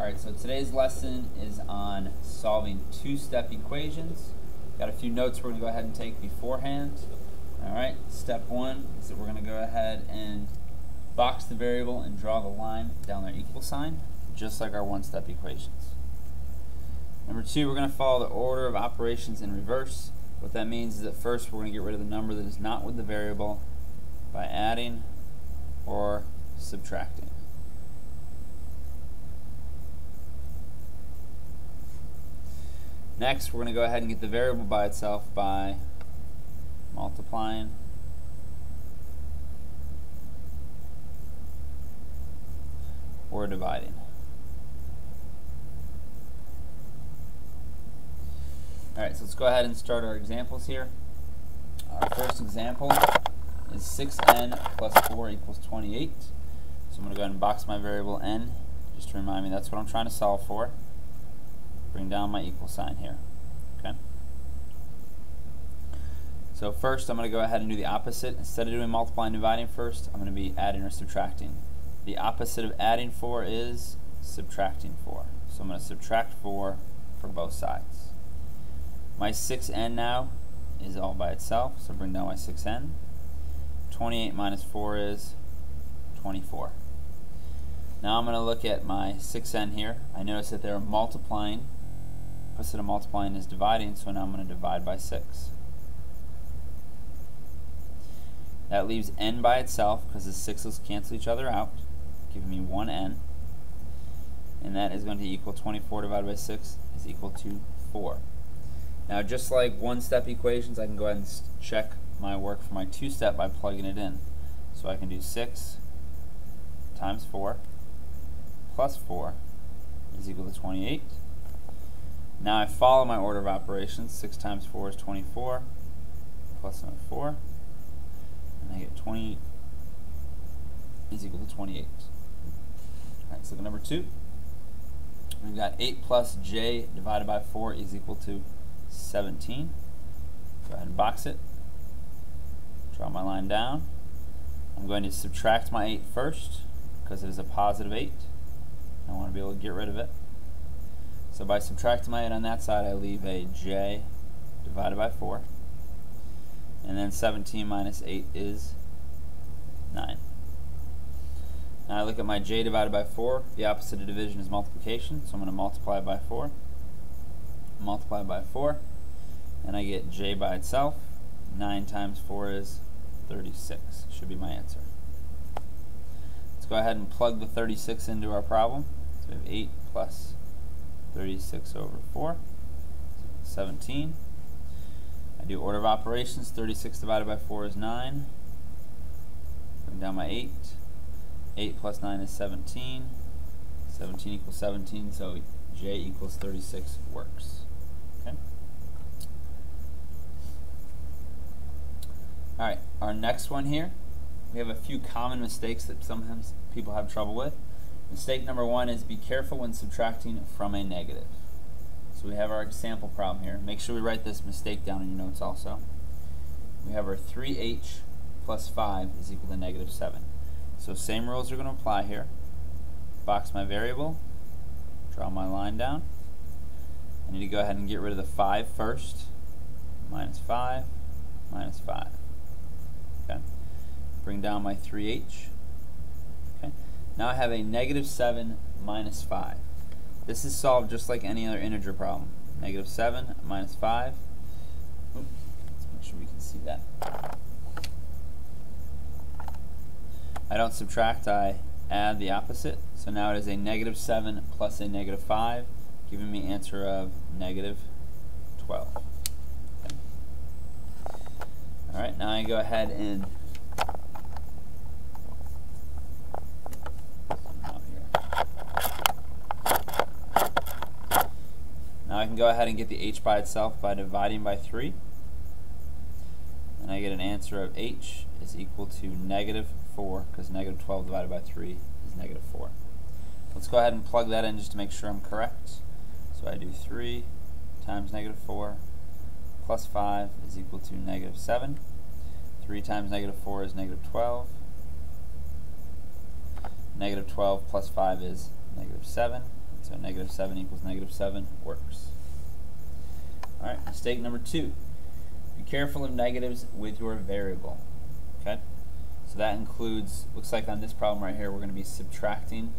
Alright, so today's lesson is on solving two-step equations. Got a few notes we're going to go ahead and take beforehand. Alright, step one is that we're going to go ahead and box the variable and draw the line down their equal sign, just like our one-step equations. Number two, we're going to follow the order of operations in reverse. What that means is that first we're going to get rid of the number that is not with the variable by adding or subtracting. Next, we're going to go ahead and get the variable by itself by multiplying or dividing. Alright, so let's go ahead and start our examples here. Our first example is 6n plus 4 equals 28. So I'm going to go ahead and box my variable n, just to remind me that's what I'm trying to solve for. Bring down my equal sign here. Okay. So first I'm going to go ahead and do the opposite. Instead of doing multiplying and dividing first, I'm going to be adding or subtracting. The opposite of adding 4 is subtracting 4. So I'm going to subtract 4 for both sides. My 6n now is all by itself, so bring down my 6n. 28 minus 4 is 24. Now I'm going to look at my 6n here. I notice that they're multiplying. Opposite of multiplying is dividing, so now I'm going to divide by 6. That leaves n by itself because the 6's cancel each other out, giving me 1n. And that is going to equal 24 divided by 6 is equal to 4. Now just like one-step equations, I can go ahead and check my work for my two-step by plugging it in. So I can do 6 times 4 plus 4 is equal to 28. Now I follow my order of operations. 6 times 4 is 24, plus another 4, and I get 20 is equal to 28. Alright, so look at number 2. We've got 8 plus j divided by 4 is equal to 17. Go ahead and box it. Draw my line down. I'm going to subtract my 8 first, because it is a positive 8. I want to be able to get rid of it. So by subtracting my 8 on that side, I leave a j divided by 4. And then 17 minus 8 is 9. Now I look at my j divided by 4. The opposite of division is multiplication, so I'm going to multiply by 4. Multiply by 4. And I get j by itself. 9 times 4 is 36. Should be my answer. Let's go ahead and plug the 36 into our problem. So we have 8 plus 36 over 4, 17. I do order of operations. 36 divided by 4 is 9. Bring down my 8. 8 plus 9 is 17. 17 equals 17, so j equals 36 works. Okay. Alright, our next one here, we have a few common mistakes that sometimes people have trouble with. Mistake number 1 is be careful when subtracting from a negative. So we have our example problem here. Make sure we write this mistake down in your notes also. We have our 3h plus 5 is equal to negative 7. So same rules are going to apply here. Box my variable, draw my line down. I need to go ahead and get rid of the 5 first. Minus 5, minus 5. Okay. Bring down my 3h. Okay. Now I have a negative 7 minus 5. This is solved just like any other integer problem. Negative 7 minus 5. Oops. Let's make sure we can see that. I don't subtract, I add the opposite. So now it is a negative 7 plus a negative 5, giving me an answer of negative 12. Okay. Alright, now I go ahead and I can go ahead and get the h by itself by dividing by 3. And I get an answer of h is equal to negative 4, because negative 12 divided by 3 is negative 4. Let's go ahead and plug that in just to make sure I'm correct. So I do 3 times negative 4 plus 5 is equal to negative 7. 3 times negative 4 is negative 12. Negative 12 plus 5 is negative 7. So negative 7 equals negative 7 works. Alright, mistake number 2. Be careful of negatives with your variable. Okay? So that includes, looks like on this problem right here, we're going to be subtracting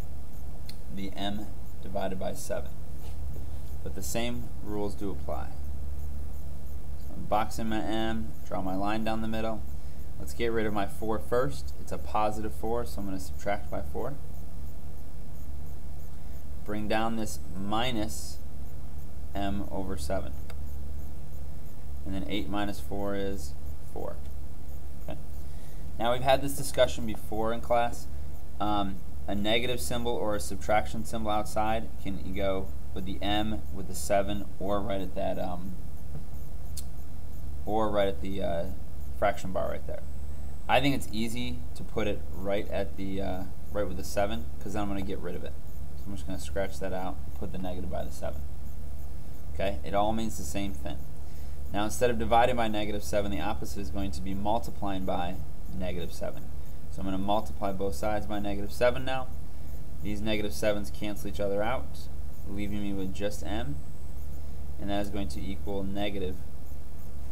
the m divided by 7. But the same rules do apply. So I'm boxing my m, draw my line down the middle. Let's get rid of my 4 first. It's a positive 4, so I'm going to subtract by 4. Bring down this minus m over 7. And then 8 minus 4 is 4. Okay. Now we've had this discussion before in class. A negative symbol or a subtraction symbol outside can go with the m, with the 7, or right at that, fraction bar right there. I think it's easy to put it right at the right with the 7, because then I'm going to get rid of it. So I'm just going to scratch that out and put the negative by the 7. Okay, it all means the same thing. Now instead of dividing by negative 7, the opposite is going to be multiplying by negative 7. So I'm going to multiply both sides by negative 7 now. These negative 7's cancel each other out, leaving me with just m, and that is going to equal negative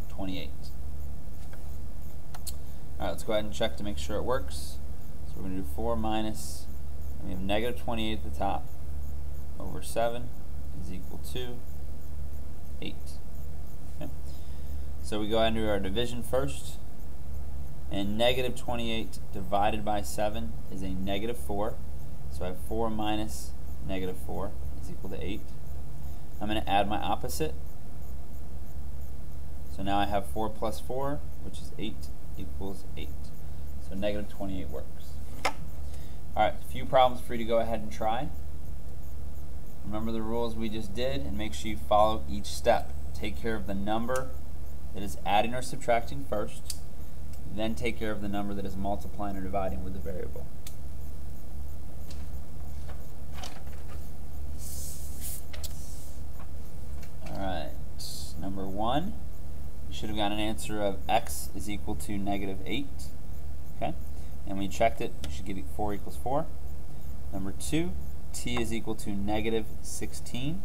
28. Alright, let's go ahead and check to make sure it works. So we're going to do 4 minus, and we have negative 28 at the top, over 7 is equal to 8. Okay. So we go ahead and do our division first. And negative 28 divided by 7 is a negative 4. So I have 4 minus negative 4 is equal to 8. I'm going to add my opposite. So now I have 4 plus 4, which is 8, equals 8. So negative 28 works. Alright, a few problems for you to go ahead and try. Remember the rules we just did, and make sure you follow each step. Take care of the number that is adding or subtracting first. Then take care of the number that is multiplying or dividing with the variable. Alright, number 1, you should have got an answer of x is equal to negative 8. Okay, and when you checked it, you should get 4 equals 4. Number 2, t is equal to negative 16.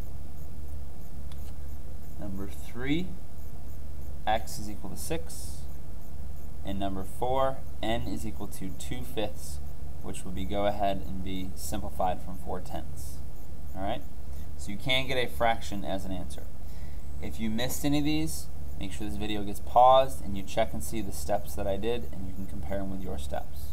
Number 3, x is equal to 6. And number 4, n is equal to 2/5, which would be go ahead and be simplified from 4/10. Alright? So you can get a fraction as an answer. If you missed any of these, make sure this video gets paused and you check and see the steps that I did, and you can compare them with your steps.